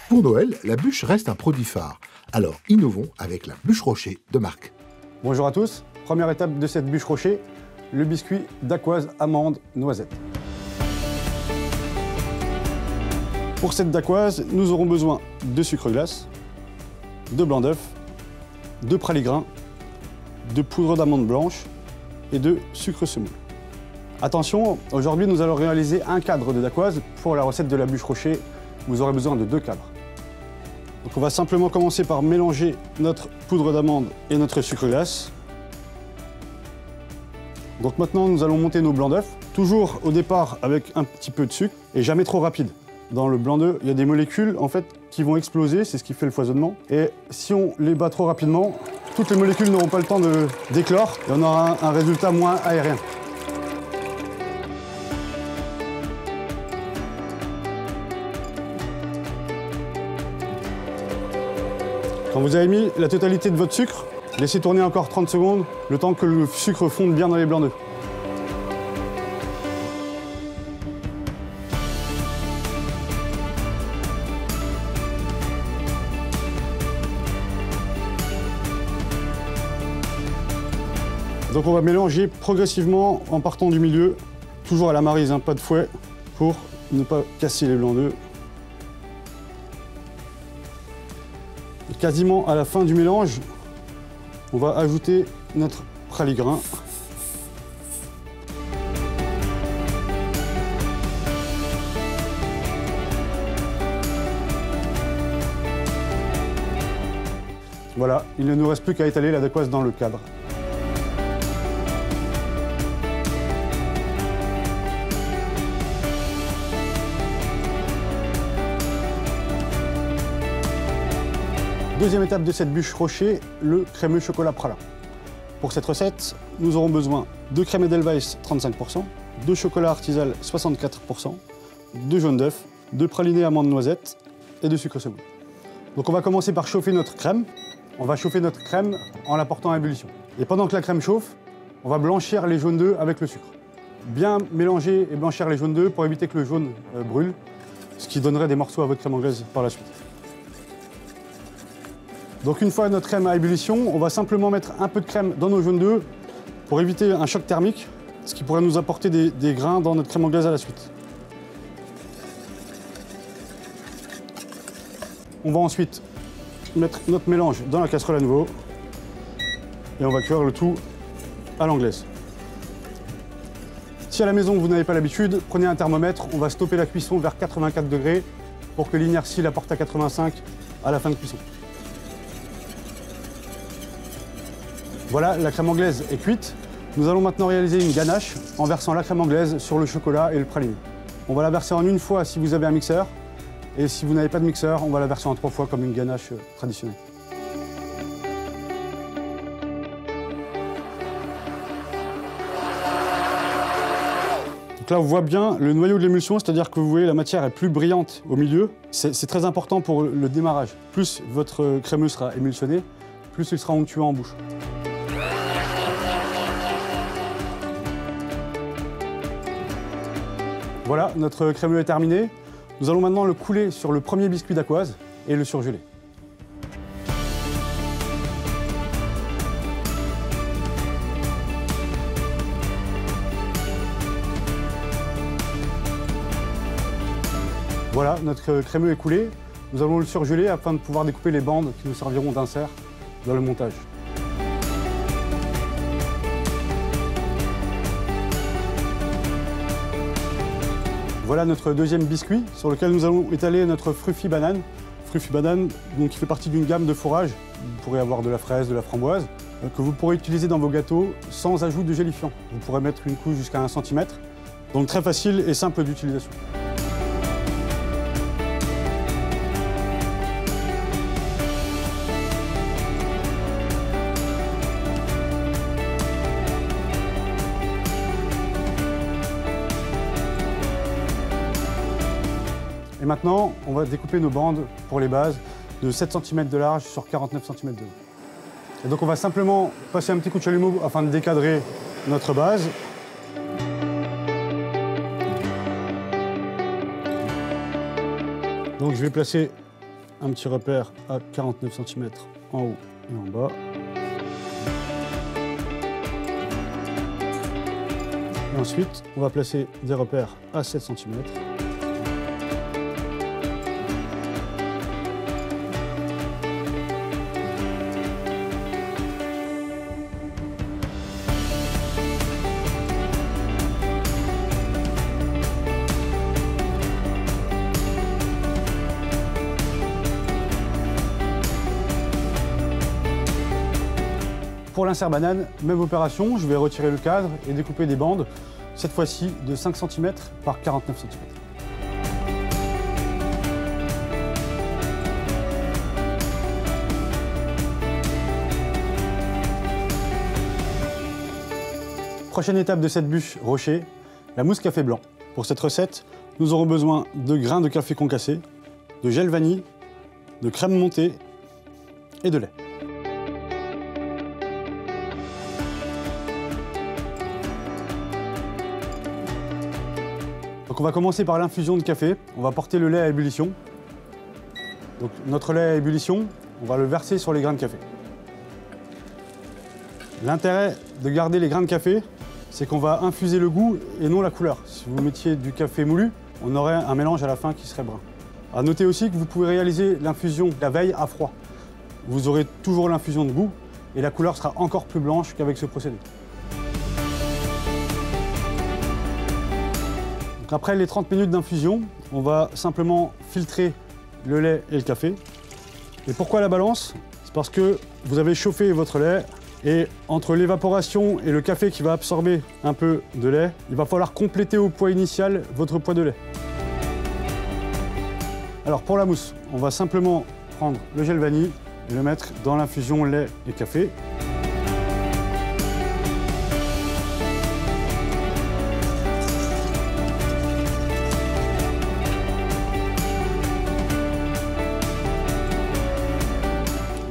Pour Noël, la bûche reste un produit phare. Alors innovons avec la bûche Rocher de Marc. Bonjour à tous, première étape de cette bûche Rocher, le biscuit dacquoise amande noisette. Pour cette dacquoise, nous aurons besoin de sucre glace, de blanc d'œuf, de praline, de poudre d'amande blanche et de sucre semoule. Attention, aujourd'hui nous allons réaliser un cadre de dacquoise. Pour la recette de la bûche Rocher, vous aurez besoin de 2 cadres. Donc on va simplement commencer par mélanger notre poudre d'amande et notre sucre glace. Donc maintenant nous allons monter nos blancs d'œufs, toujours au départ avec un petit peu de sucre et jamais trop rapide. Dans le blanc d'œuf, il y a des molécules en fait qui vont exploser, c'est ce qui fait le foisonnement. Et si on les bat trop rapidement, toutes les molécules n'auront pas le temps d'éclore et on aura un résultat moins aérien. Quand vous avez mis la totalité de votre sucre, laissez tourner encore 30 secondes, le temps que le sucre fonde bien dans les blancs d'œufs. Donc on va mélanger progressivement en partant du milieu, toujours à la maryse, pas de fouet, pour ne pas casser les blancs d'œufs. Quasiment à la fin du mélange, on va ajouter notre praline. Voilà, il ne nous reste plus qu'à étaler la dacquoise dans le cadre. Deuxième étape de cette bûche Rocher, le crémeux chocolat pralin. Pour cette recette, nous aurons besoin de crème Edelweiss 35%, de chocolat artisanal 64%, de jaune d'œuf, de praliné amande noisette et de sucre semoule. Donc on va commencer par chauffer notre crème. On va chauffer notre crème en la portant à ébullition. Et pendant que la crème chauffe, on va blanchir les jaunes d'œufs avec le sucre. Bien mélanger et blanchir les jaunes d'œufs pour éviter que le jaune brûle, ce qui donnerait des morceaux à votre crème anglaise par la suite. Donc une fois notre crème à ébullition, on va simplement mettre un peu de crème dans nos jaunes d'œufs pour éviter un choc thermique, ce qui pourrait nous apporter des grains dans notre crème anglaise à la suite. On va ensuite mettre notre mélange dans la casserole à nouveau et on va cuire le tout à l'anglaise. Si à la maison vous n'avez pas l'habitude, prenez un thermomètre, on va stopper la cuisson vers 84 degrés pour que l'inertie la porte à 85 à la fin de cuisson. Voilà, la crème anglaise est cuite. Nous allons maintenant réaliser une ganache en versant la crème anglaise sur le chocolat et le praliné. On va la verser en une fois si vous avez un mixeur. Et si vous n'avez pas de mixeur, on va la verser en 3 fois comme une ganache traditionnelle. Donc là, on voit bien le noyau de l'émulsion, c'est-à-dire que vous voyez la matière est plus brillante au milieu. C'est très important pour le démarrage. Plus votre crémeux sera émulsionné, plus il sera onctueux en bouche. Voilà, notre crémeux est terminé. Nous allons maintenant le couler sur le premier biscuit dacquoise et le surgeler. Voilà, notre crémeux est coulé. Nous allons le surgeler afin de pouvoir découper les bandes qui nous serviront d'insert dans le montage. Voilà notre deuxième biscuit sur lequel nous allons étaler notre Fruffy banane. Fruffy banane donc, qui fait partie d'une gamme de fourrages. Vous pourrez avoir de la fraise, de la framboise, que vous pourrez utiliser dans vos gâteaux sans ajout de gélifiant. Vous pourrez mettre une couche jusqu'à 1 cm, donc très facile et simple d'utilisation. Et maintenant, on va découper nos bandes pour les bases de 7 cm de large sur 49 cm de haut. Et donc on va simplement passer un petit coup de chalumeau afin de décadrer notre base. Donc je vais placer un petit repère à 49 cm en haut et en bas. Et ensuite, on va placer des repères à 7 cm. Pour l'insert banane, même opération, je vais retirer le cadre et découper des bandes, cette fois-ci de 5 cm par 49 cm. Prochaine étape de cette bûche rocher, la mousse café blanc. Pour cette recette, nous aurons besoin de grains de café concassés, de gel vanille, de crème montée et de lait. Donc on va commencer par l'infusion de café. On va porter le lait à ébullition. Donc notre lait à ébullition, on va le verser sur les grains de café. L'intérêt de garder les grains de café, c'est qu'on va infuser le goût et non la couleur. Si vous mettiez du café moulu, on aurait un mélange à la fin qui serait brun. À noter aussi que vous pouvez réaliser l'infusion la veille à froid. Vous aurez toujours l'infusion de goût et la couleur sera encore plus blanche qu'avec ce procédé. Après les 30 minutes d'infusion, on va simplement filtrer le lait et le café. Et pourquoi la balance? C'est parce que vous avez chauffé votre lait et entre l'évaporation et le café qui va absorber un peu de lait, il va falloir compléter au poids initial votre poids de lait. Alors pour la mousse, on va simplement prendre le gel vanille et le mettre dans l'infusion lait et café.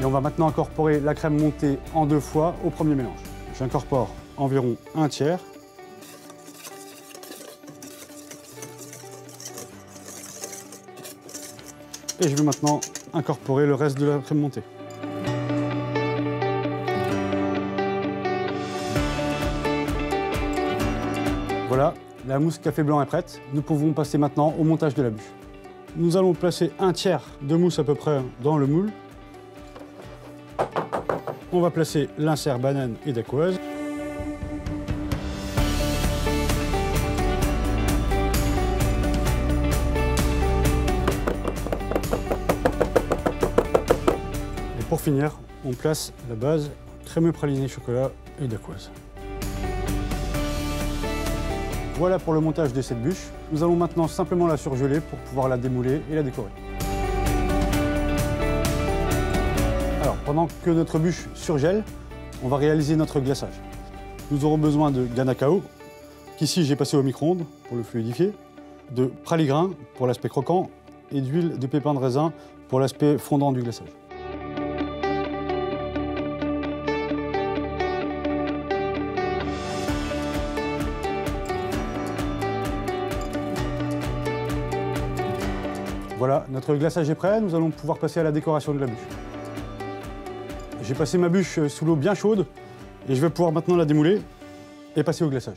On va maintenant incorporer la crème montée en 2 fois au premier mélange. J'incorpore environ un tiers. Et je vais maintenant incorporer le reste de la crème montée. Voilà, la mousse café blanc est prête. Nous pouvons passer maintenant au montage de la bûche. Nous allons placer un tiers de mousse à peu près dans le moule. On va placer l'insert banane et dacquoise. Et pour finir, on place la base crémeux praliné chocolat et dacquoise. Voilà pour le montage de cette bûche. Nous allons maintenant simplement la surgeler pour pouvoir la démouler et la décorer. Alors, pendant que notre bûche surgèle, on va réaliser notre glaçage. Nous aurons besoin de Ganacao, qu'ici j'ai passé au micro-ondes pour le fluidifier, de praligrain pour l'aspect croquant et d'huile de pépins de raisin pour l'aspect fondant du glaçage. Voilà, notre glaçage est prêt, nous allons pouvoir passer à la décoration de la bûche. J'ai passé ma bûche sous l'eau bien chaude et je vais pouvoir maintenant la démouler et passer au glaçage.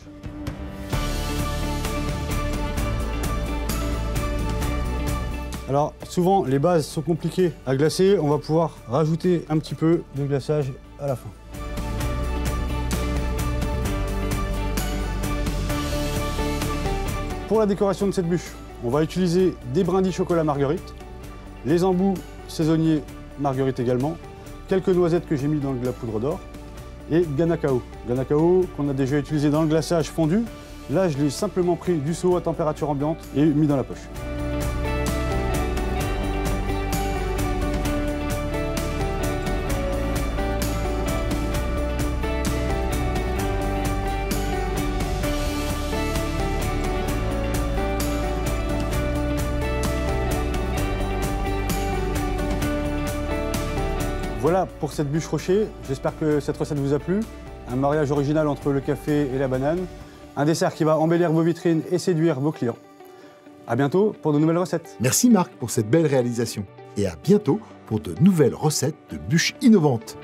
Alors souvent les bases sont compliquées à glacer, on va pouvoir rajouter un petit peu de glaçage à la fin. Pour la décoration de cette bûche, on va utiliser des brindilles chocolat marguerite, les embouts saisonniers marguerite également, quelques noisettes que j'ai mis dans la poudre d'or et Ganacao. Ganacao qu'on a déjà utilisé dans le glaçage fondu. Là, je l'ai simplement pris du seau à température ambiante et mis dans la poche. Voilà pour cette bûche rocher, j'espère que cette recette vous a plu. Un mariage original entre le café et la banane. Un dessert qui va embellir vos vitrines et séduire vos clients. À bientôt pour de nouvelles recettes. Merci Marc pour cette belle réalisation. et à bientôt pour de nouvelles recettes de bûches innovantes.